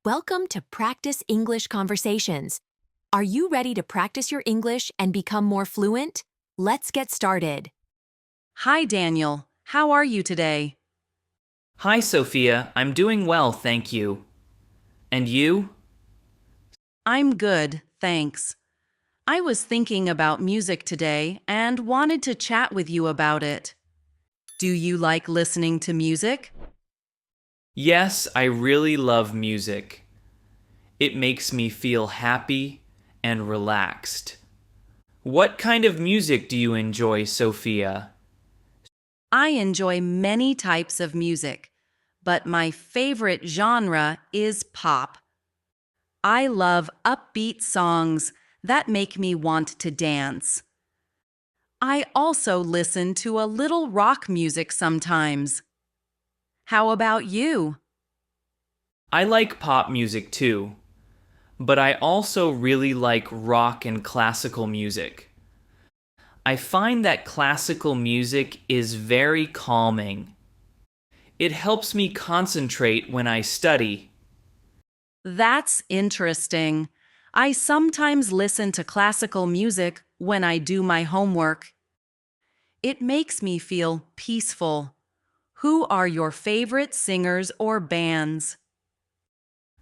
Welcome to Practice English Conversations. Are you ready to practice your English and become more fluent? Let's get started. Hi, Daniel. How are you today? Hi, Sophia. I'm doing well, thank you. And you? I'm good, thanks. I was thinking about music today and wanted to chat with you about it. Do you like listening to music? Yes, I really love music. It makes me feel happy and relaxed. What kind of music do you enjoy, Sophia? I enjoy many types of music, but my favorite genre is pop. I love upbeat songs that make me want to dance. I also listen to a little rock music sometimes. How about you? I like pop music too, but I also really like rock and classical music. I find that classical music is very calming. It helps me concentrate when I study. That's interesting. I sometimes listen to classical music when I do my homework. It makes me feel peaceful. Who are your favorite singers or bands?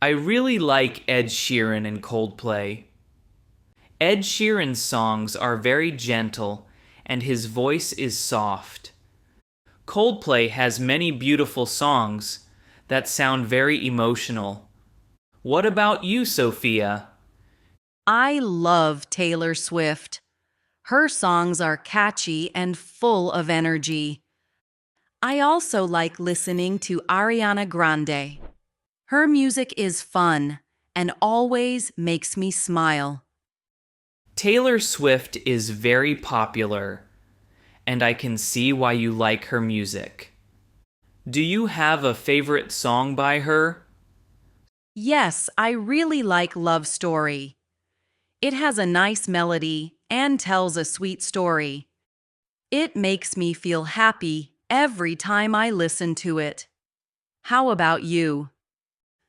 I really like Ed Sheeran and Coldplay. Ed Sheeran's songs are very gentle and his voice is soft. Coldplay has many beautiful songs that sound very emotional. What about you, Sophia? I love Taylor Swift. Her songs are catchy and full of energy. I also like listening to Ariana Grande. Her music is fun and always makes me smile. Taylor Swift is very popular, and I can see why you like her music. Do you have a favorite song by her? Yes, I really like Love Story. It has a nice melody and tells a sweet story. It makes me feel happy every time I listen to it. How about you?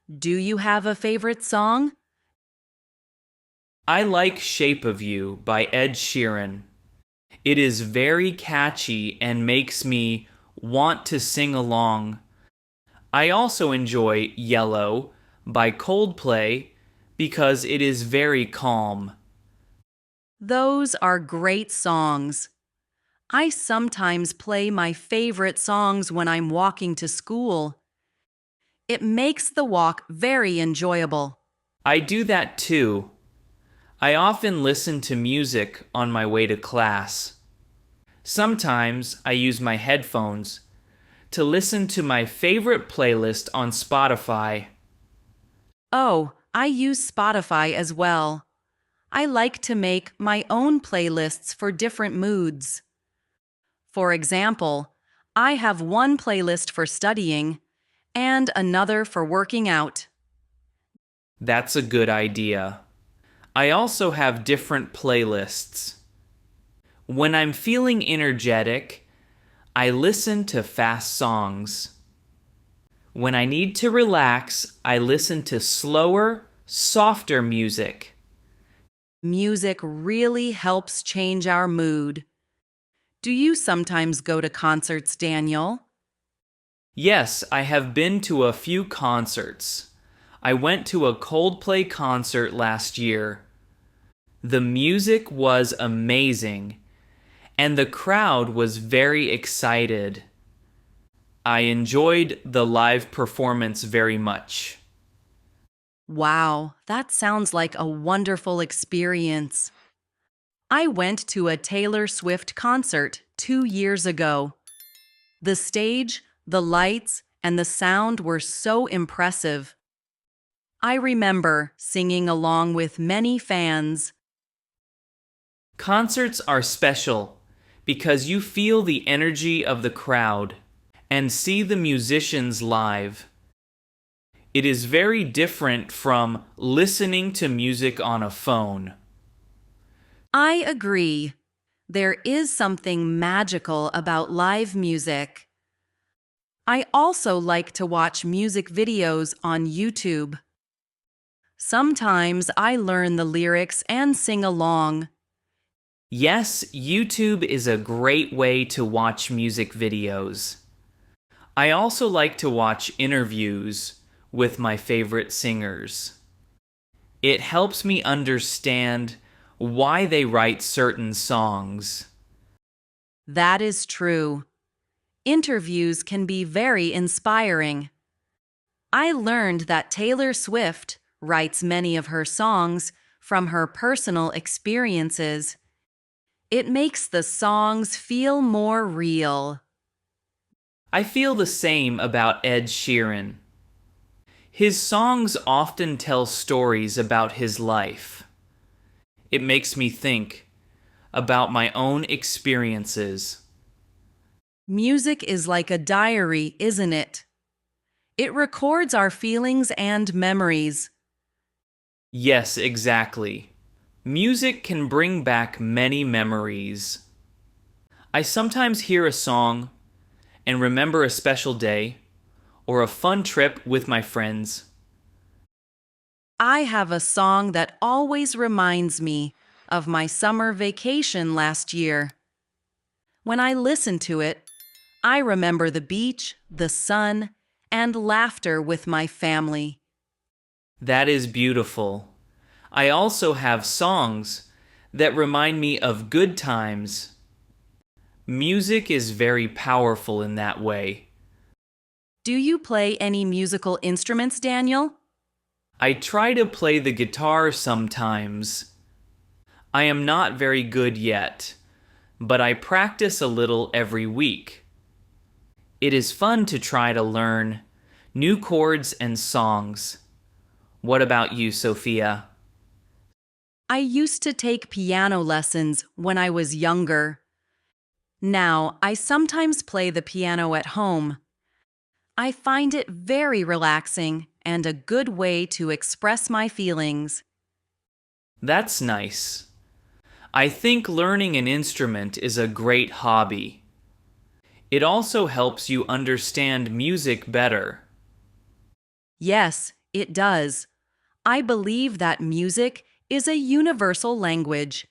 Do you have a favorite song? I like Shape of You by Ed Sheeran. It is very catchy and makes me want to sing along. I also enjoy Yellow by Coldplay because it is very calm. Those are great songs. I sometimes play my favorite songs when I'm walking to school. It makes the walk very enjoyable. I do that too. I often listen to music on my way to class. Sometimes I use my headphones to listen to my favorite playlist on Spotify. Oh, I use Spotify as well. I like to make my own playlists for different moods. For example, I have one playlist for studying and another for working out. That's a good idea. I also have different playlists. When I'm feeling energetic, I listen to fast songs. When I need to relax, I listen to slower, softer music. Music really helps change our mood. Do you sometimes go to concerts, Daniel? Yes, I have been to a few concerts. I went to a Coldplay concert last year. The music was amazing, and the crowd was very excited. I enjoyed the live performance very much. Wow, that sounds like a wonderful experience. I went to a Taylor Swift concert 2 years ago. The stage, the lights, and the sound were so impressive. I remember singing along with many fans. Concerts are special because you feel the energy of the crowd and see the musicians live. It is very different from listening to music on a phone. I agree. There is something magical about live music. I also like to watch music videos on YouTube. Sometimes I learn the lyrics and sing along. Yes, YouTube is a great way to watch music videos. I also like to watch interviews with my favorite singers. It helps me understand why they write certain songs. That is true. Interviews can be very inspiring. I learned that Taylor Swift writes many of her songs from her personal experiences. It makes the songs feel more real. I feel the same about Ed Sheeran. His songs often tell stories about his life. It makes me think about my own experiences. Music is like a diary, isn't it? It records our feelings and memories. Yes, exactly. Music can bring back many memories. I sometimes hear a song and remember a special day or a fun trip with my friends. I have a song that always reminds me of my summer vacation last year. When I listen to it, I remember the beach, the sun, and laughter with my family. That is beautiful. I also have songs that remind me of good times. Music is very powerful in that way. Do you play any musical instruments, Daniel? I try to play the guitar sometimes. I am not very good yet, but I practice a little every week. It is fun to try to learn new chords and songs. What about you, Sophia? I used to take piano lessons when I was younger. Now, I sometimes play the piano at home. I find it very relaxing and a good way to express my feelings. That's nice. I think learning an instrument is a great hobby. It also helps you understand music better. Yes, it does. I believe that music is a universal language.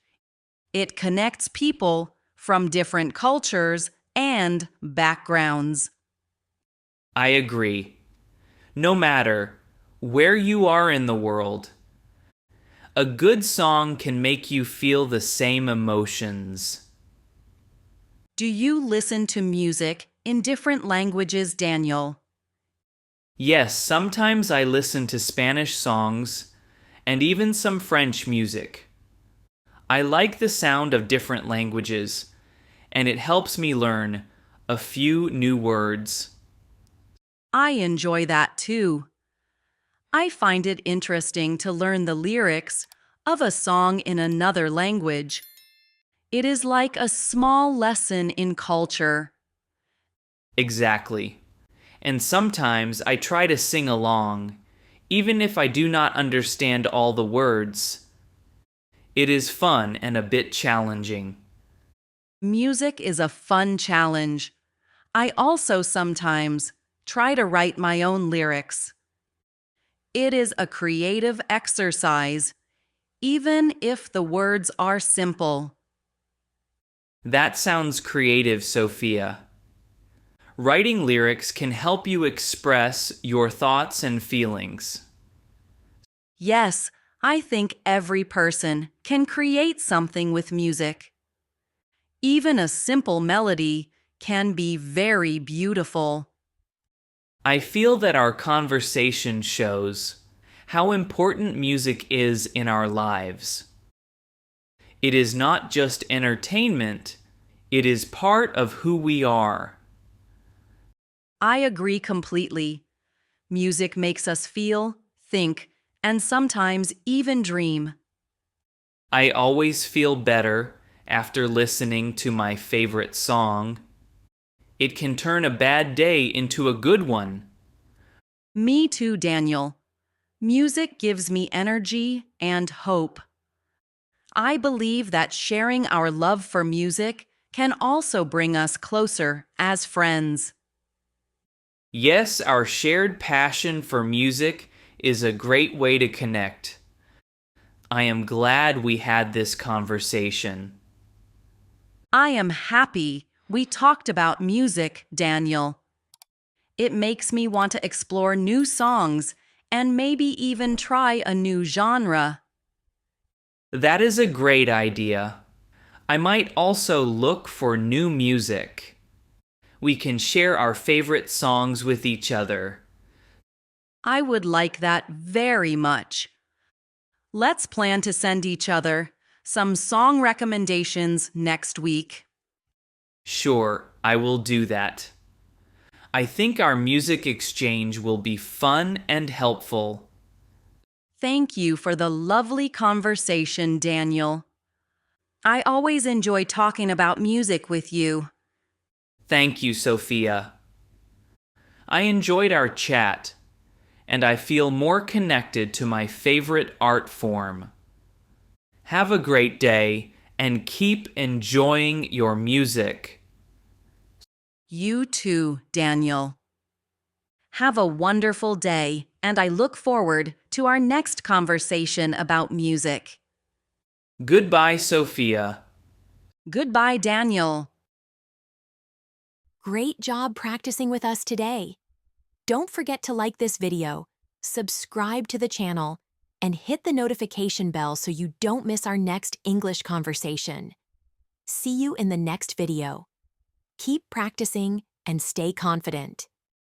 It connects people from different cultures and backgrounds. I agree. No matter where you are in the world, a good song can make you feel the same emotions. Do you listen to music in different languages, Daniel? Yes, sometimes I listen to Spanish songs and even some French music. I like the sound of different languages, and it helps me learn a few new words. I enjoy that too. I find it interesting to learn the lyrics of a song in another language. It is like a small lesson in culture. Exactly. And sometimes I try to sing along, even if I do not understand all the words. It is fun and a bit challenging. Music is a fun challenge. I also sometimes try to write my own lyrics. It is a creative exercise, even if the words are simple. That sounds creative, Sophia. Writing lyrics can help you express your thoughts and feelings. Yes, I think every person can create something with music. Even a simple melody can be very beautiful. I feel that our conversation shows how important music is in our lives. It is not just entertainment, it is part of who we are. I agree completely. Music makes us feel, think, and sometimes even dream. I always feel better after listening to my favorite song. It can turn a bad day into a good one. Me too, Daniel. Music gives me energy and hope. I believe that sharing our love for music can also bring us closer as friends. Yes, our shared passion for music is a great way to connect. I am glad we had this conversation. I am happy we talked about music, Daniel. It makes me want to explore new songs and maybe even try a new genre. That is a great idea. I might also look for new music. We can share our favorite songs with each other. I would like that very much. Let's plan to send each other some song recommendations next week. Sure, I will do that. I think our music exchange will be fun and helpful. Thank you for the lovely conversation, Daniel. I always enjoy talking about music with you. Thank you, Sophia. I enjoyed our chat, and I feel more connected to my favorite art form. Have a great day and keep enjoying your music. You too, Daniel. Have a wonderful day, and I look forward to our next conversation about music. Goodbye, Sophia. Goodbye, Daniel. Great job practicing with us today. Don't forget to like this video, subscribe to the channel, and hit the notification bell so you don't miss our next English conversation. See you in the next video. Keep practicing and stay confident.